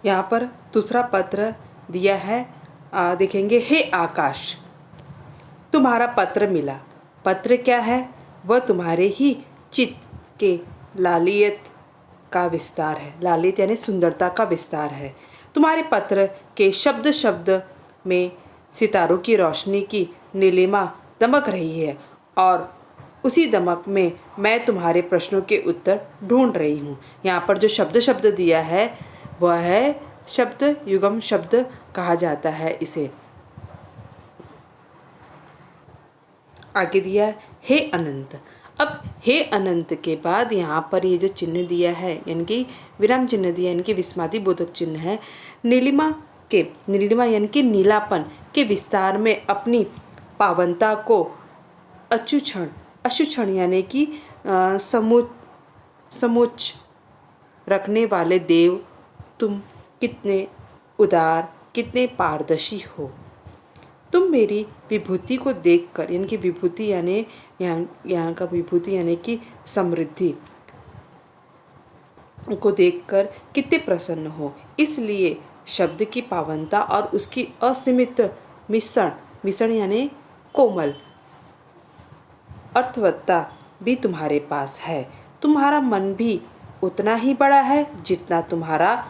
यहाँ पर दूसरा पत्र दिया है, देखेंगे। हे आकाश, तुम्हारा पत्र मिला। पत्र क्या है? वह तुम्हारे ही चित्त के लालियत का विस्तार है। लालित यानी सुंदरता का विस्तार है। तुम्हारे पत्र के शब्द शब्द में सितारों की रोशनी की नीलिमा दमक रही है और उसी दमक में मैं तुम्हारे प्रश्नों के उत्तर ढूंढ रही हूँ। यहाँ पर जो शब्द शब्द दिया है वह है शब्द युगम शब्द कहा जाता है इसे। आगे दिया है हे अनंत। अब हे अनंत के बाद यहाँ पर ये जो चिन्ह दिया है, यानी कि विराम चिन्ह दिया, यानी कि विस्मृति बोधक चिन्ह है। नीलिमा यानी कि नीलापन के विस्तार में अपनी पावनता को अक्षुक्षण यानी कि समुच्च रखने वाले देव, तुम कितने उदार, कितने पारदर्शी हो। तुम मेरी विभूति को देखकर, यानी कि विभूति यानी यहाँ का विभूति यानी कि समृद्धि को देखकर कितने प्रसन्न हो। इसलिए शब्द की पावनता और उसकी असीमित मिश्रण यानी कोमल अर्थवत्ता भी तुम्हारे पास है। तुम्हारा मन भी उतना ही बड़ा है जितना तुम्हारा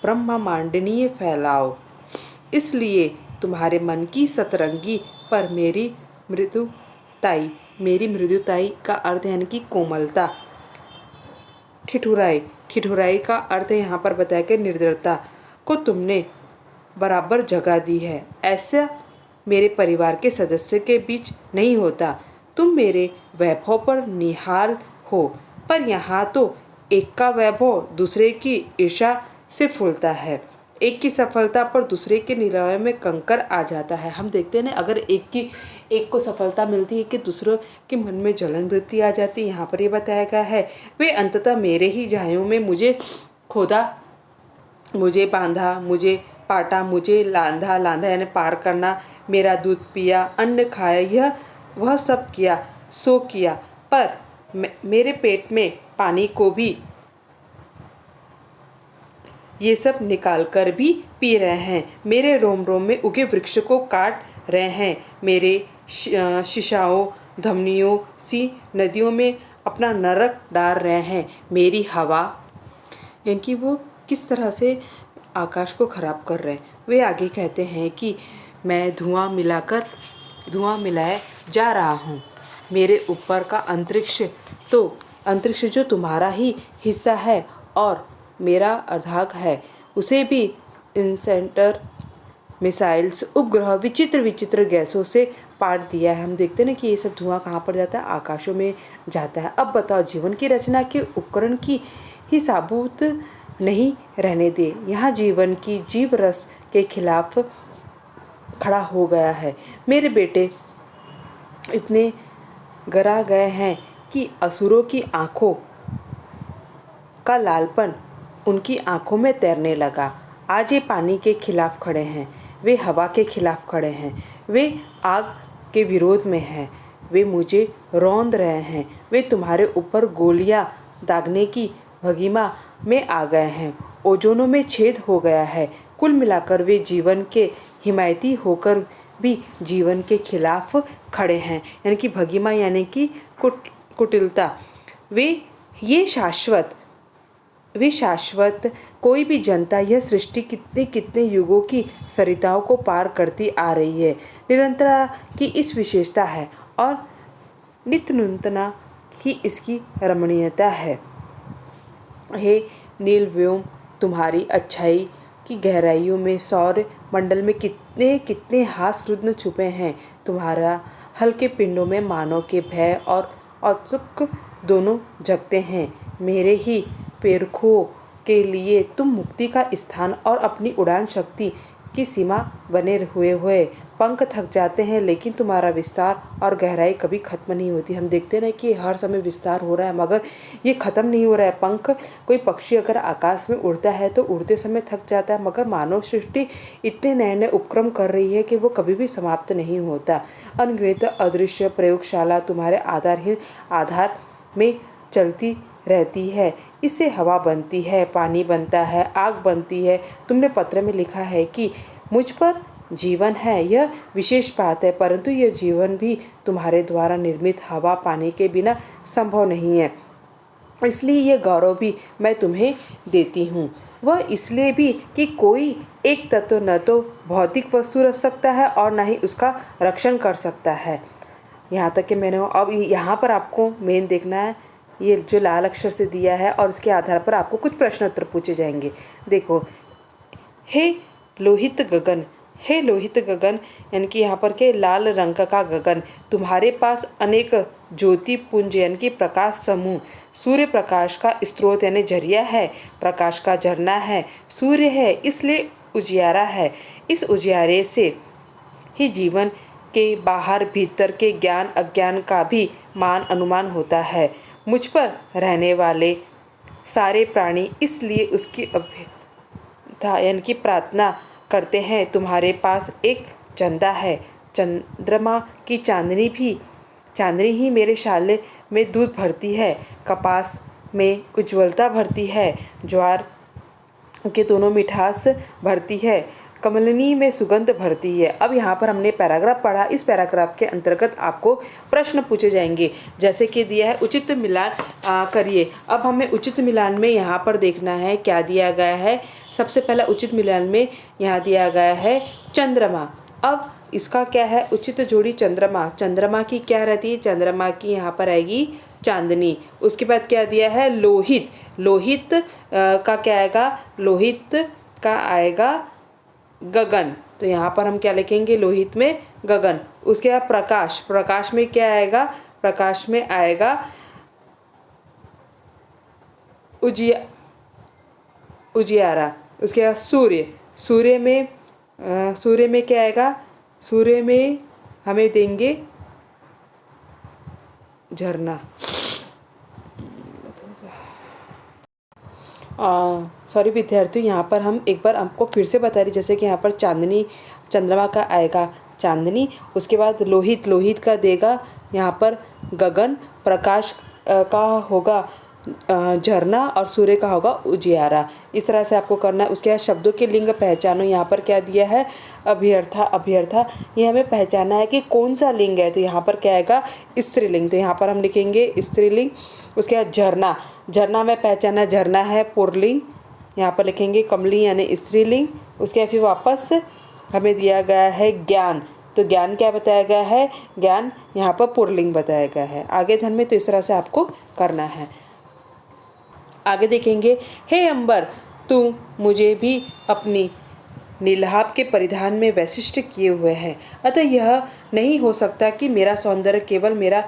ब्रह्मांडीय फैलाव। इसलिए तुम्हारे मन की सतरंगी पर मेरी मृदुताई का अर्थ यानी कि कोमलता, ठिठुराई का अर्थ यहाँ पर बताया कि निर्दयता को तुमने बराबर जगह दी है। ऐसा मेरे परिवार के सदस्य के बीच नहीं होता। तुम मेरे वैभव पर निहाल हो, पर यहाँ तो एक का वैभव दूसरे की ईर्ष्या से फूलता है। एक की सफलता पर दूसरे के निलय में कंकर आ जाता है। हम देखते हैं ना, अगर एक को सफलता मिलती है कि दूसरों के मन में जलन वृत्ति आ जाती है। यहाँ पर ये बताया गया है, वे अंततः मेरे ही झायों में मुझे खोदा, मुझे बांधा, मुझे पाटा, मुझे लांधा यानी पार करना, मेरा दूध पिया, अन्न खाया, यह वह सब किया, सो किया, पर मेरे पेट में पानी को भी ये सब निकाल कर भी पी रहे हैं। मेरे रोम रोम में उगे वृक्ष को काट रहे हैं। मेरे शिशाओं धमनियों सी नदियों में अपना नरक डाल रहे हैं। मेरी हवा, यानी कि वो किस तरह से आकाश को खराब कर रहे हैं। वे आगे कहते हैं कि मैं धुआं मिलाए जा रहा हूँ। मेरे ऊपर का अंतरिक्ष जो तुम्हारा ही हिस्सा है और मेरा अर्धांग है, उसे भी इंसेंटर मिसाइल्स उपग्रह विचित्र विचित्र गैसों से पाट दिया है। हम देखते हैं ना कि ये सब धुआं कहाँ पर जाता है, आकाशों में जाता है। अब बताओ, जीवन की रचना के उपकरण की ही साबूत नहीं रहने दे। यहाँ जीवन की जीव रस के खिलाफ खड़ा हो गया है। मेरे बेटे इतने गरा गए हैं कि असुरों की आंखों का लालपन उनकी आंखों में तैरने लगा। आज ये पानी के खिलाफ खड़े हैं, वे हवा के खिलाफ खड़े हैं, वे आग के विरोध में हैं, वे मुझे रौंद रहे हैं, वे तुम्हारे ऊपर गोलियां दागने की भगीमा में आ गए हैं। ओजोनों में छेद हो गया है। कुल मिलाकर वे जीवन के हिमायती होकर भी जीवन के खिलाफ खड़े हैं। यानी कि भगीमा यानी कि कुटिलता। वे शाश्वत कोई भी जनता, यह सृष्टि कितने कितने युगों की सरिताओं को पार करती आ रही है। निरंतरता की इस विशेषता है और नित्य नूतना ही इसकी रमणीयता है। हे नील व्योम, तुम्हारी अच्छाई की गहराइयों में सौर मंडल में कितने कितने हास्यरुद्ध छुपे हैं। तुम्हारा हल्के पिंडों में मानव के भय और औत्सुक दोनों जगते हैं। मेरे ही पेरखों के लिए तुम मुक्ति का स्थान और अपनी उड़ान शक्ति की सीमा बने हुए पंख थक जाते हैं, लेकिन तुम्हारा विस्तार और गहराई कभी खत्म नहीं होती। हम देखते हैं कि हर समय विस्तार हो रहा है मगर ये खत्म नहीं हो रहा है। पंख, कोई पक्षी अगर आकाश में उड़ता है तो उड़ते समय थक जाता है, मगर मानव सृष्टि इतने नए नए उपक्रम कर रही है कि वो कभी भी समाप्त नहीं होता। अनगिनत अदृश्य प्रयोगशाला तुम्हारे आधार में चलती रहती है, इससे हवा बनती है, पानी बनता है, आग बनती है। तुमने पत्र में लिखा है कि मुझ पर जीवन है, यह विशेष बात है, परंतु यह जीवन भी तुम्हारे द्वारा निर्मित हवा पानी के बिना संभव नहीं है। इसलिए यह गौरव भी मैं तुम्हें देती हूँ। वह इसलिए भी कि कोई एक तत्व न तो भौतिक वस्तु रख सकता है और न ही उसका रक्षण कर सकता है। यहाँ तक कि मैंने अब यहाँ पर आपको मेन देखना है, ये जो लाल अक्षर से दिया है और उसके आधार पर आपको कुछ प्रश्न उत्तर पूछे जाएंगे। देखो, हे लोहित गगन, हे लोहित गगन, यानी कि यहाँ पर के लाल रंग का गगन, तुम्हारे पास अनेक ज्योति पुंज यानी कि प्रकाश समूह, सूर्य प्रकाश का स्रोत यानी जरिया है, प्रकाश का झरना है, सूर्य है इसलिए उजियारा है। इस उजियारे से ही जीवन के बाहर भीतर के ज्ञान अज्ञान का भी मान अनुमान होता है। मुझ पर रहने वाले सारे प्राणी इसलिए उसकी अभ्यर्था यानी कि प्रार्थना करते हैं। तुम्हारे पास एक चंदा है, चंद्रमा की चांदनी ही मेरे शाले में दूध भरती है, कपास में उज्ज्वलता भरती है, ज्वार के दोनों मिठास भरती है, कमलनी में सुगंध भरती है। अब यहाँ पर हमने पैराग्राफ पढ़ा। इस पैराग्राफ के अंतर्गत आपको प्रश्न पूछे जाएंगे, जैसे कि दिया है उचित मिलान करिए। अब हमें उचित मिलान में यहाँ पर देखना है क्या दिया गया है। सबसे पहला उचित मिलान में यहाँ दिया गया है चंद्रमा। अब इसका क्या है, उचित जोड़ी चंद्रमा, चंद्रमा की क्या रहती है, चंद्रमा की यहाँ पर आएगी चांदनी। उसके बाद क्या दिया है लोहित, लोहित का क्या आएगा, लोहित का आएगा गगन। तो यहाँ पर हम क्या लिखेंगे, लोहित में गगन। उसके बाद प्रकाश, प्रकाश में क्या आएगा, प्रकाश में आएगा उजियारा। उसके बाद सूर्य, सूर्य में क्या आएगा, सूर्य में हमें देंगे झरना। सॉरी विद्यार्थियों, यहाँ पर हम एक बार आपको फिर से बता रही, जैसे कि यहाँ पर चांदनी, चंद्रमा का आएगा चांदनी, उसके बाद लोहित, लोहित का देगा यहाँ पर गगन, प्रकाश का होगा झरना और सूर्य का होगा उजियारा। इस तरह से आपको करना है। उसके बाद शब्दों के लिंग पहचानो। यहाँ पर क्या दिया है, अभ्यर्था, अभ्यर्था ये हमें पहचानना है कि कौन सा लिंग है। तो यहाँ पर क्या आएगा, स्त्रीलिंग। तो यहाँ पर हम लिखेंगे स्त्रीलिंग। उसके बाद झरना, झरना में पहचाना, झरना है पुरलिंग, यहाँ पर लिखेंगे कमली यानी स्त्रीलिंग। उसके बाद फिर वापस हमें दिया गया है ज्ञान, तो ज्ञान क्या बताया गया है, ज्ञान यहाँ पर पुरलिंग बताया गया है। आगे धन में तो इस तरह से आपको करना है। आगे देखेंगे, हे अंबर, तू मुझे भी अपनी नीलाभ के परिधान में वैशिष्ट किए हुए है, अतः यह नहीं हो सकता कि मेरा सौंदर्य केवल मेरा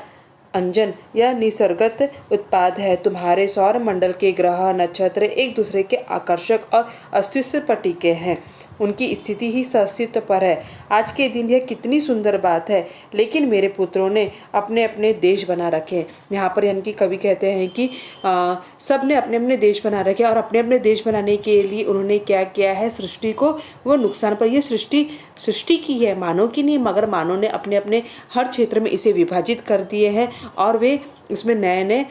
अंजन या निसर्गत उत्पाद है। तुम्हारे सौर मंडल के ग्रह नक्षत्र एक दूसरे के आकर्षक और अस्तित्व पर टिके हैं, उनकी स्थिति ही सस्तित्व पर है। आज के दिन यह कितनी सुंदर बात है, लेकिन मेरे पुत्रों ने अपने अपने देश बना रखे। यहाँ पर यानी कि कवि कहते हैं कि सब ने अपने अपने देश बना रखे और अपने अपने देश बनाने के लिए उन्होंने क्या किया है, सृष्टि को वो नुकसान पर, ये सृष्टि की है, मानव की नहीं, मगर मानव ने अपने अपने हर क्षेत्र में इसे विभाजित कर दिए हैं और वे इसमें नए नए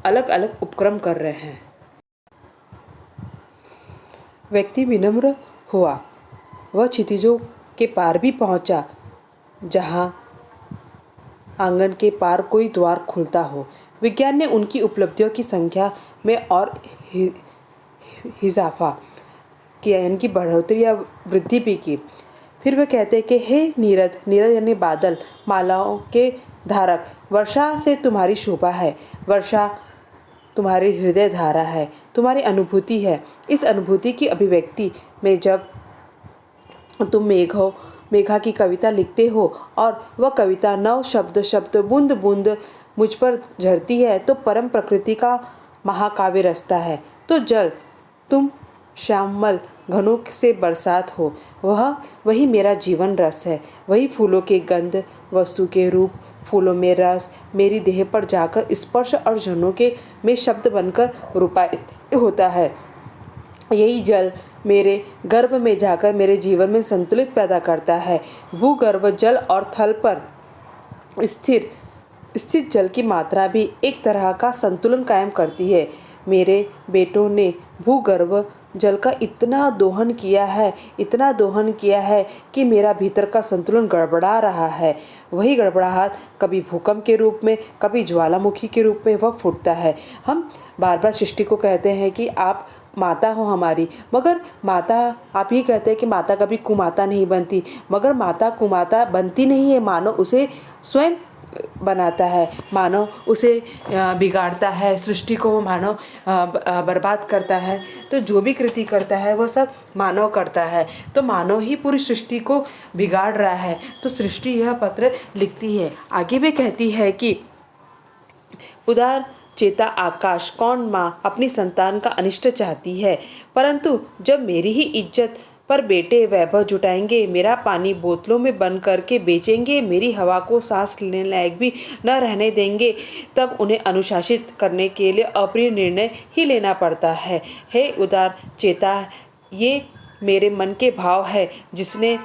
अलग अलग उपक्रम कर रहे हैं। व्यक्ति विनम्र हुआ, वह क्षितिजों के पार भी पहुंचा, जहां आंगन के पार कोई द्वार खुलता हो। विज्ञान ने उनकी उपलब्धियों की संख्या में और इजाफा किया, यानी कि बढ़ोतरी या वृद्धि भी की। फिर वह कहते हैं कि हे नीरद, नीरद यानी बादल, मालाओं के धारक, वर्षा से तुम्हारी शोभा है, वर्षा तुम्हारी हृदय धारा है, तुम्हारी अनुभूति है। इस अनुभूति की अभिव्यक्ति में जब तुम मेघा की कविता लिखते हो और वह कविता नव शब्द शब्द बूंद बूंद मुझ पर झरती है, तो परम प्रकृति का महाकाव्य रचता है। तो जल तुम श्यामल घनों से बरसात हो, वही मेरा जीवन रस है। वही फूलों के गंध, वस्तु के रूप, फूलों में रस मेरी देह पर जाकर स्पर्श और झनों में शब्द बनकर रूपायित होता है। यही जल मेरे गर्भ में जाकर मेरे जीवन में संतुलित पैदा करता है। भूगर्भ जल और थल पर स्थिर स्थित जल की मात्रा भी एक तरह का संतुलन कायम करती है। मेरे बेटों ने भूगर्भ जल का इतना दोहन किया है, इतना दोहन किया है कि मेरा भीतर का संतुलन गड़बड़ा रहा है। वही गड़बड़ाहट कभी भूकंप के रूप में, कभी ज्वालामुखी के रूप में वह फूटता है। हम बार बार सृष्टि को कहते हैं कि आप माता हो हमारी, मगर माता, आप ही कहते हैं कि माता कभी कुमाता नहीं बनती, मगर माता कुमाता बनती नहीं है, मानो उसे स्वयं बनाता है, मानव उसे बिगाड़ता है, सृष्टि को वो मानव बर्बाद करता है। तो जो भी कृति करता है वह सब मानव करता है, तो मानव ही पूरी सृष्टि को बिगाड़ रहा है। तो सृष्टि यह पत्र लिखती है, आगे भी कहती है कि उदार चेता आकाश कौन माँ अपनी संतान का अनिष्ट चाहती है, परंतु जब मेरी ही इज्जत पर बेटे वैभव जुटाएंगे, मेरा पानी बोतलों में बंद करके बेचेंगे, मेरी हवा को सांस लेने लायक भी न रहने देंगे, तब उन्हें अनुशासित करने के लिए अप्रिय निर्णय ही लेना पड़ता है। हे उदार चेता, ये मेरे मन के भाव है जिसने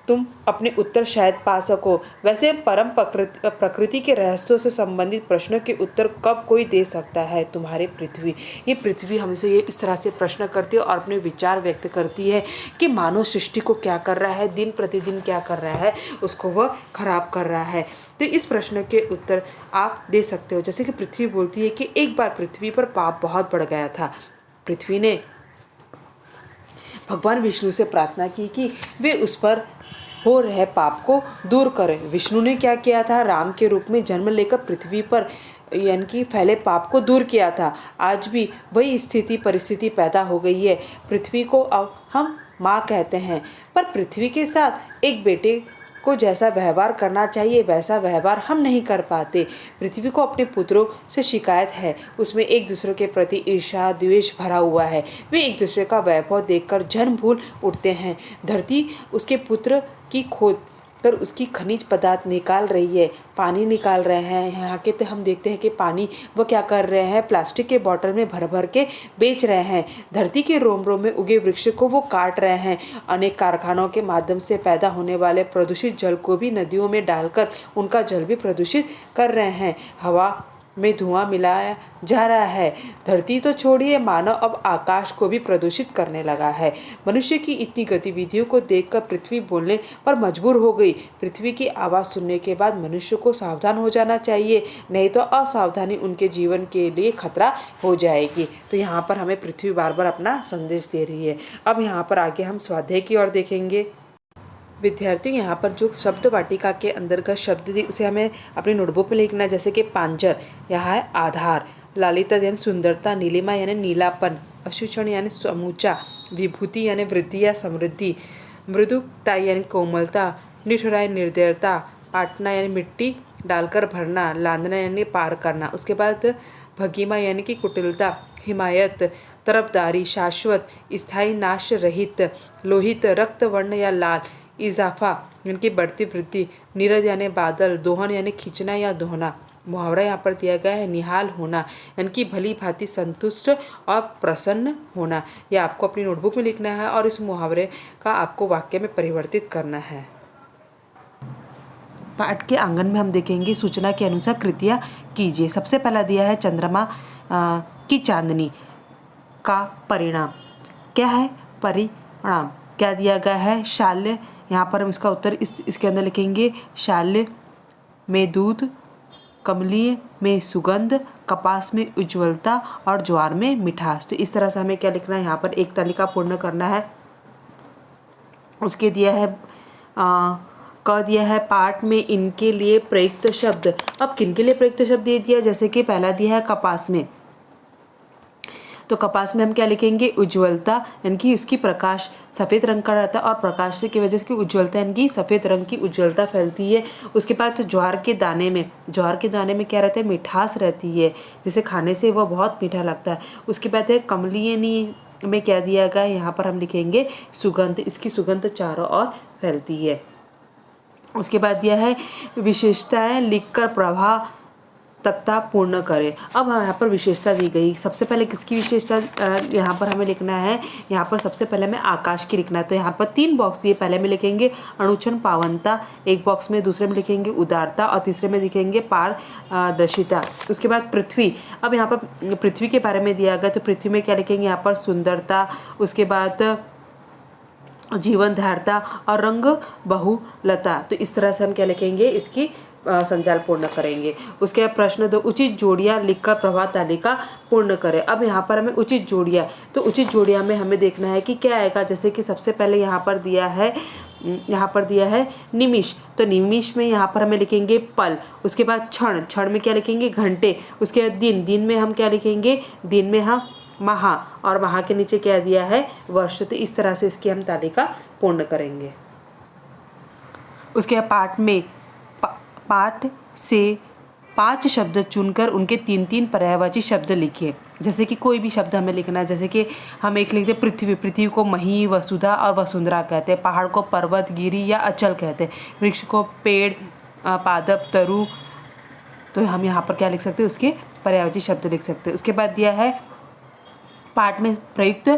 तुम अपने उत्तर शायद पा सको। वैसे परम प्रकृति के रहस्यों से संबंधित प्रश्नों के उत्तर कब कोई दे सकता है? तुम्हारे पृथ्वी, ये पृथ्वी हमसे ये इस तरह से प्रश्न करती है और अपने विचार व्यक्त करती है कि मानव सृष्टि को क्या कर रहा है, दिन प्रतिदिन क्या कर रहा है, उसको वह खराब कर रहा है। तो इस प्रश्न के उत्तर आप दे सकते हो। जैसे कि पृथ्वी बोलती है कि एक बार पृथ्वी पर पाप बहुत बढ़ गया था। पृथ्वी ने भगवान विष्णु से प्रार्थना की कि वे उस पर हो रहे पाप को दूर करें। विष्णु ने क्या किया था? राम के रूप में जन्म लेकर पृथ्वी पर यानी कि फैले पाप को दूर किया था। आज भी वही स्थिति परिस्थिति पैदा हो गई है। पृथ्वी को अब हम माँ कहते हैं, पर पृथ्वी के साथ एक बेटे को जैसा व्यवहार करना चाहिए वैसा व्यवहार हम नहीं कर पाते। पृथ्वी को अपने पुत्रों से शिकायत है, उसमें एक दूसरे के प्रति ईर्ष्या द्वेष भरा हुआ है। वे एक दूसरे का वैभव देखकर जन्म भूल उठते हैं। धरती उसके पुत्र की खोद कर उसकी खनिज पदार्थ निकाल रही है, पानी निकाल रहे हैं। यहाँ के तो हम देखते हैं कि पानी वो क्या कर रहे हैं, प्लास्टिक के बोतल में भर भर के बेच रहे हैं। धरती के रोम रोम में उगे वृक्ष को वो काट रहे हैं। अनेक कारखानों के माध्यम से पैदा होने वाले प्रदूषित जल को भी नदियों में डालकर उनका जल भी प्रदूषित कर रहे हैं। हवा में धुआं मिलाया जा रहा है। धरती तो छोड़िए, मानव अब आकाश को भी प्रदूषित करने लगा है। मनुष्य की इतनी गतिविधियों को देखकर पृथ्वी बोलने पर मजबूर हो गई। पृथ्वी की आवाज़ सुनने के बाद मनुष्य को सावधान हो जाना चाहिए, नहीं तो असावधानी उनके जीवन के लिए खतरा हो जाएगी। तो यहाँ पर हमें पृथ्वी बार बार अपना संदेश दे रही है। अब यहाँ पर आगे हम स्वाध्याय की ओर देखेंगे। विद्यार्थी, यहाँ पर जो शब्द वाटिका के अंतर्गत शब्द दी उसे हमें अपनी नोटबुक में लिखना है। जैसे कि पांजर, यहाँ है आधार, लालिता यानी सुंदरता, नीलिमा यानी नीलापन, अशुषण यानी समूचा, विभूति यानी वृद्धि या समृद्धि, मृदुता यानी कोमलता, निठुरा यानी निर्दयता, पाटना यानी मिट्टी डालकर भरना, लांदना यानी पार करना। उसके बाद भगीमा यानी कि कुटिलता, हिमायत, तरफदारी, शाश्वत, स्थायी, नाश रहित, लोहित, रक्त वर्ण या लाल, इजाफा यानी कि बढ़ती वृद्धि, नीरद यानी बादल, दोहन यानी खींचना या दोहना। मुहावरा यहाँ पर दिया गया है निहाल होना यानी कि भली भांति संतुष्ट और प्रसन्न होना। यह आपको अपनी नोटबुक में लिखना है और इस मुहावरे का आपको वाक्य में परिवर्तित करना है। पाठ के आंगन में हम देखेंगे सूचना के अनुसार कृतियाँ कीजिए। सबसे पहला दिया है चंद्रमा की चांदनी का परिणाम। क्या है परिणाम? क्या दिया गया है? शाल्य। यहाँ पर हम इसका उत्तर इसके अंदर लिखेंगे। शाल्य में दूध, कमलीय में सुगंध, कपास में उज्ज्वलता और ज्वार में मिठास। तो इस तरह से हमें क्या लिखना है? यहाँ पर एक तालिका पूर्ण करना है। उसके दिया है क दिया है पाठ में इनके लिए प्रयुक्त शब्द। अब किनके लिए प्रयुक्त शब्द दे दिया? जैसे कि पहला दिया है कपास में, तो कपास में हम क्या लिखेंगे? उज्ज्वलता यानी कि उसकी प्रकाश सफ़ेद रंग का रहता है और प्रकाश से की वजह से उज्ज्वलता यानी कि सफ़ेद रंग की उज्ज्वलता फैलती है। उसके बाद तो ज्वार के दाने में क्या रहता है? मिठास रहती है, जिसे खाने से वह बहुत मीठा लगता है। उसके बाद है कमलिनी में क्या दिया गया है? यहाँ पर हम लिखेंगे सुगंध, इसकी सुगंध चारों ओर फैलती है। उसके बाद दिया है विशेषताएं लिखकर प्रवाह तख्ता पूर्ण करें। अब यहाँ पर विशेषता दी गई। सबसे पहले किसकी विशेषता यहाँ पर हमें लिखना है? यहाँ पर सबसे पहले हमें आकाश की लिखना है। तो यहाँ पर 3 बॉक्स दिए, पहले में लिखेंगे अणुछन पावनता, एक बॉक्स में, दूसरे में लिखेंगे उदारता और तीसरे में लिखेंगे पारदर्शिता। उसके बाद पृथ्वी। अब यहाँ पर पृथ्वी के बारे में दिया गया, तो पृथ्वी में क्या लिखेंगे? यहाँ पर सुंदरता, उसके बाद जीवन धारता और रंग बहुलता। तो इस तरह से हम क्या लिखेंगे? इसकी संजाल पूर्ण करेंगे। उसके बाद प्रश्न 2, उचित जोड़ियाँ लिखकर प्रभाव तालिका पूर्ण करें। अब यहाँ पर हमें उचित जोड़ियाँ, तो उचित जोड़ियाँ में हमें देखना है कि क्या आएगा। जैसे कि सबसे पहले यहाँ पर दिया है निमिष, तो निमिष में यहाँ पर हमें लिखेंगे पल। उसके बाद क्षण, क्षण में क्या लिखेंगे? घंटे। उसके बाद दिन, दिन में हम क्या लिखेंगे? दिन में हम महा, और महा के नीचे क्या दिया है? वर्ष। तो इस तरह से इसकी हम तालिका पूर्ण करेंगे। उसके बाद पाठ से 5 शब्द चुनकर उनके 3-3 पर्यायवाची शब्द लिखिए। जैसे कि कोई भी शब्द हमें लिखना है, जैसे कि हम एक लिखते हैं पृथ्वी, पृथ्वी को मही, वसुधा और वसुंधरा कहते हैं। पहाड़ को पर्वत, गिरी या अचल कहते हैं। वृक्ष को पेड़, पादप, तरु। तो हम यहाँ पर क्या लिख सकते हैं? उसके पर्यायवाची शब्द लिख सकते हैं। उसके बाद दिया है पाठ में प्रयुक्त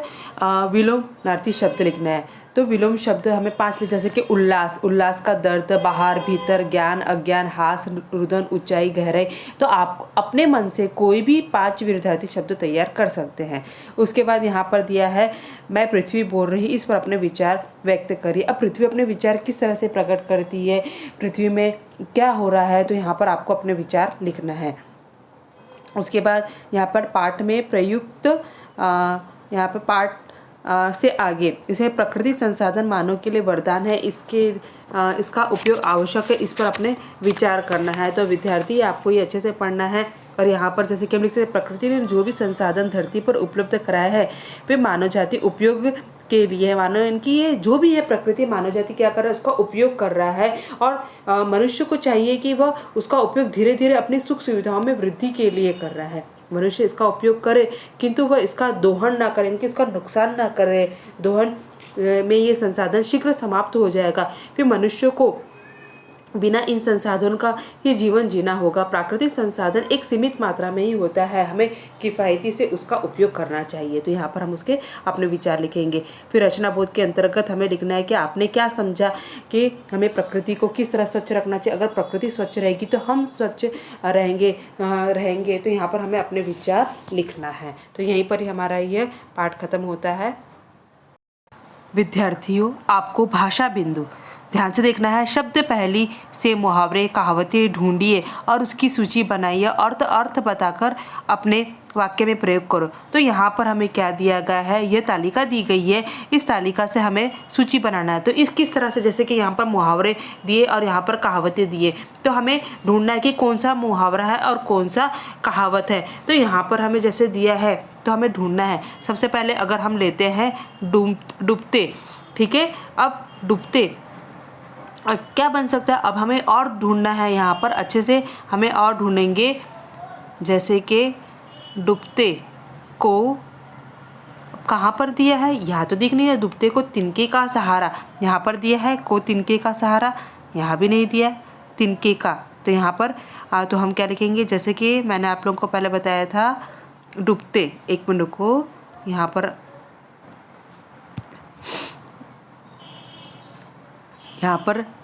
विलोमार्थी शब्द लिखना है। तो विलोम शब्द हमें 5 लिख, जैसे कि उल्लास, उल्लास का दर्द, बाहर, भीतर, ज्ञान, अज्ञान, हास, रुदन, ऊंचाई, गहराई। तो आप अपने मन से कोई भी 5 विरोधार्थी शब्द तैयार कर सकते हैं। उसके बाद यहाँ पर दिया है मैं पृथ्वी बोल रही, इस पर अपने विचार व्यक्त करिए। अब पृथ्वी अपने विचार किस तरह से प्रकट करती है, पृथ्वी में क्या हो रहा है, तो यहाँ पर आपको अपने विचार लिखना है। उसके बाद यहाँ पर पाठ में प्रयुक्त यहाँ पर पाठ से आगे, इसे प्रकृति संसाधन मानव के लिए वरदान है, इसका उपयोग आवश्यक है, इस पर अपने विचार करना है। तो विद्यार्थी आपको ये अच्छे से पढ़ना है। और यहाँ पर जैसे कि हम लिख सकते हैं, प्रकृति ने जो भी संसाधन धरती पर उपलब्ध कराया है वे मानव जाति उपयोग के लिए, मानव इनकी ये जो भी है प्रकृति, मानव जाति क्या कर रहा है? उसका उपयोग कर रहा है। और मनुष्य को चाहिए कि वह उसका उपयोग धीरे धीरे अपनी सुख सुविधाओं में वृद्धि के लिए कर रहा है। मनुष्य इसका उपयोग करे, किंतु वह इसका दोहन ना करे, इनके इसका नुकसान ना करे। दोहन में ये संसाधन शीघ्र समाप्त हो जाएगा, फिर मनुष्य को बिना इन संसाधनों का ही जीवन जीना होगा। प्राकृतिक संसाधन एक सीमित मात्रा में ही होता है, हमें किफ़ायती से उसका उपयोग करना चाहिए। तो यहाँ पर हम उसके अपने विचार लिखेंगे। फिर रचना बोध के अंतर्गत हमें लिखना है कि आपने क्या समझा कि हमें प्रकृति को किस तरह स्वच्छ रखना चाहिए। अगर प्रकृति स्वच्छ रहेगी तो हम स्वच्छ रहेंगे। तो यहाँ पर हमें अपने विचार लिखना है। तो यहीं पर ही हमारा यह पाठ खत्म होता है। विद्यार्थियों, आपको भाषा बिंदु ध्यान से देखना है। शब्द पहली से मुहावरे, कहावतें ढूंढिए और उसकी सूची बनाइए। अर्थ बताकर अपने वाक्य में प्रयोग करो। तो यहाँ पर हमें क्या दिया गया है? यह तालिका दी गई है, इस तालिका से हमें सूची बनाना है। तो इस किस तरह से, जैसे कि यहाँ पर मुहावरे दिए और यहाँ पर कहावतें दिए, तो हमें ढूंढना है कि कौन सा मुहावरा है और कौन सा कहावत है। तो यहाँ पर हमें जैसे दिया है तो हमें ढूंढना है। सबसे पहले अगर हम लेते हैं डूबते, ठीक है। अब डूबते क्या बन सकता है? अब हमें और ढूंढना है, यहाँ पर अच्छे से हमें और ढूंढेंगे। जैसे कि डूबते को कहाँ पर दिया है? यहाँ तो दिख नहीं है। डूबते को तिनके का सहारा यहाँ पर दिया है, को तिनके का सहारा यहाँ भी नहीं दिया, तिनके का। तो यहाँ पर तो हम क्या लिखेंगे? जैसे कि मैंने आप लोगों को पहले बताया था, डूबते, एक मिनट को, यहाँ पर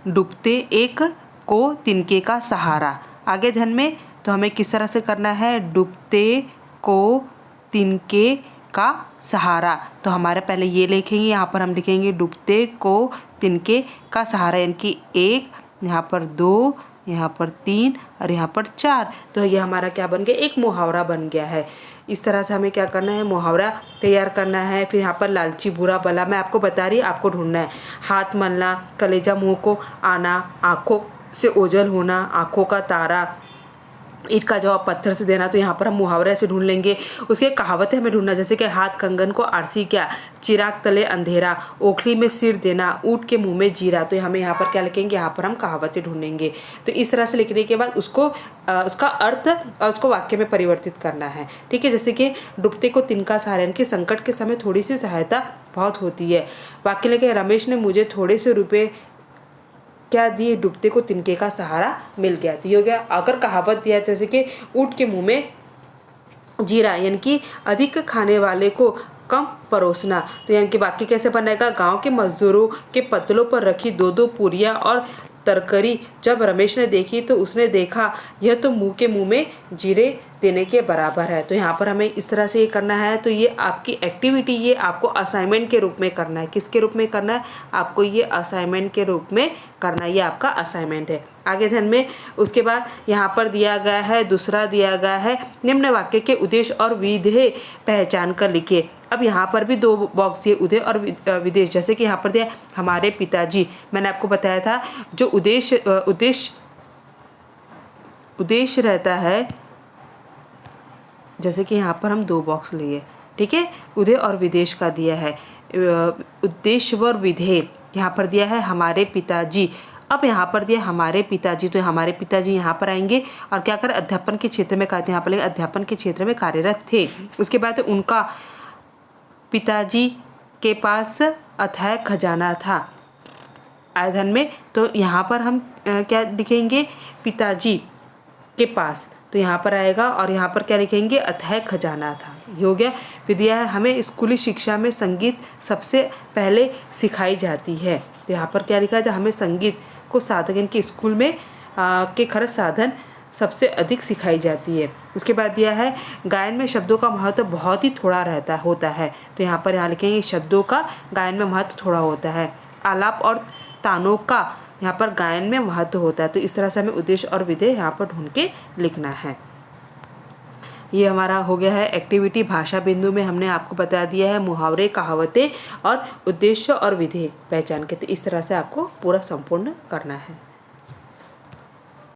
डूबते एक को तिनके का सहारा। आगे ध्यान में, तो हमें किस तरह से करना है? डूबते को तिनके का सहारा। तो हमारे पहले ये लिखेंगे, यहाँ पर हम लिखेंगे डूबते को तिनके का सहारा, यानी कि 1, यहाँ पर 2, यहाँ पर 3 और यहाँ पर 4। तो ये हमारा क्या बन गया? एक मुहावरा बन गया है। इस तरह से हमें क्या करना है? मुहावरा तैयार करना है। फिर यहाँ पर लालची, बुरा, भला, मैं आपको बता रही, आपको ढूंढना है। हाथ मलना, कलेजा मुंह को आना, आँखों से ओझल होना, आँखों का तारा, ईंट का जवाब पत्थर से देना। तो यहाँ पर हम मुहावरे से ढूंढ लेंगे। उसके कहावतें हमें ढूंढना, जैसे कि हाथ कंगन को आरसी क्या, चिराग तले अंधेरा, ओखली में सिर देना, ऊँट के मुंह में जीरा। तो हमें यहाँ पर क्या लिखेंगे? यहाँ पर हम कहावतें ढूंढेंगे। तो इस तरह से लिखने के बाद उसको उसका अर्थ और उसको वाक्य में परिवर्तित करना है, ठीक है। जैसे कि डूबते को तिनका सहारा, यानी कि संकट के समय थोड़ी सी सहायता बहुत होती है। वाक्य लिखे, रमेश ने मुझे थोड़े से रुपये क्या दिए, डूबते को तिनके का सहारा मिल गया। तो ये हो गया। अगर कहावत दिया है जैसे कि ऊँट के मुंह में जीरा, यानी कि अधिक खाने वाले को कम परोसना। तो यानी कि वाक्य कैसे बनेगा, गांव के मजदूरों के पतलों पर रखी दो दो पूरियां और तरकारी जब रमेश ने देखी तो उसने देखा यह तो मुंह के मुंह में जीरे देने के बराबर है। तो यहाँ पर हमें इस तरह से ये करना है। तो ये आपकी एक्टिविटी, ये आपको असाइनमेंट के रूप में करना है। किसके रूप में करना है, आपको ये असाइनमेंट के रूप में करना है। ये आपका असाइनमेंट है। आगे ध्यान में, उसके बाद यहाँ पर दिया गया है, दूसरा दिया गया है, निम्न वाक्य के उद्देश्य और विधेय पहचान कर लिखिए। अब यहाँ पर भी दो बॉक्स दिए, उदय और विदेश। जैसे कि यहाँ पर दिया हमारे पिताजी, मैंने आपको बताया था जो उद्देश्य रहता है, जैसे कि यहाँ पर हम दो बॉक्स लिए, ठीक है, उदय और विदेश का दिया है। उद्देश्य व विधेय यहाँ पर दिया है हमारे पिताजी। अब यहाँ पर दिया हमारे पिताजी, तो हमारे पिताजी यहाँ पर आएंगे और क्या कर, अध्यापन के क्षेत्र में कहते हैं, यहाँ पर अध्यापन के क्षेत्र में कार्यरत थे। उसके बाद उनका पिताजी के पास अथाह खजाना था। आयधन में, तो यहाँ पर हम क्या लिखेंगे, पिताजी के पास, तो यहाँ पर आएगा और यहाँ पर क्या लिखेंगे, अथाह खजाना था। ये हो गया। फिर दिया है हमें स्कूली शिक्षा में संगीत सबसे पहले सिखाई जाती है। तो यहाँ पर क्या लिखा था, हमें संगीत को साधन के स्कूल में के खर्च साधन सबसे अधिक सिखाई जाती है। उसके बाद दिया है गायन में शब्दों का महत्व बहुत ही थोड़ा होता है। तो यहाँ पर लिखेंगे शब्दों का गायन में महत्व थोड़ा होता है। आलाप और तानों का यहाँ पर गायन में महत्व होता है। तो इस तरह से हमें उद्देश्य और विधेय यहाँ पर ढूंढ के लिखना है। ये हमारा हो गया है एक्टिविटी। भाषा बिंदु में हमने आपको बता दिया है मुहावरे, कहावतें और उद्देश्य और विधेय पहचान के। तो इस तरह से आपको पूरा संपूर्ण करना है।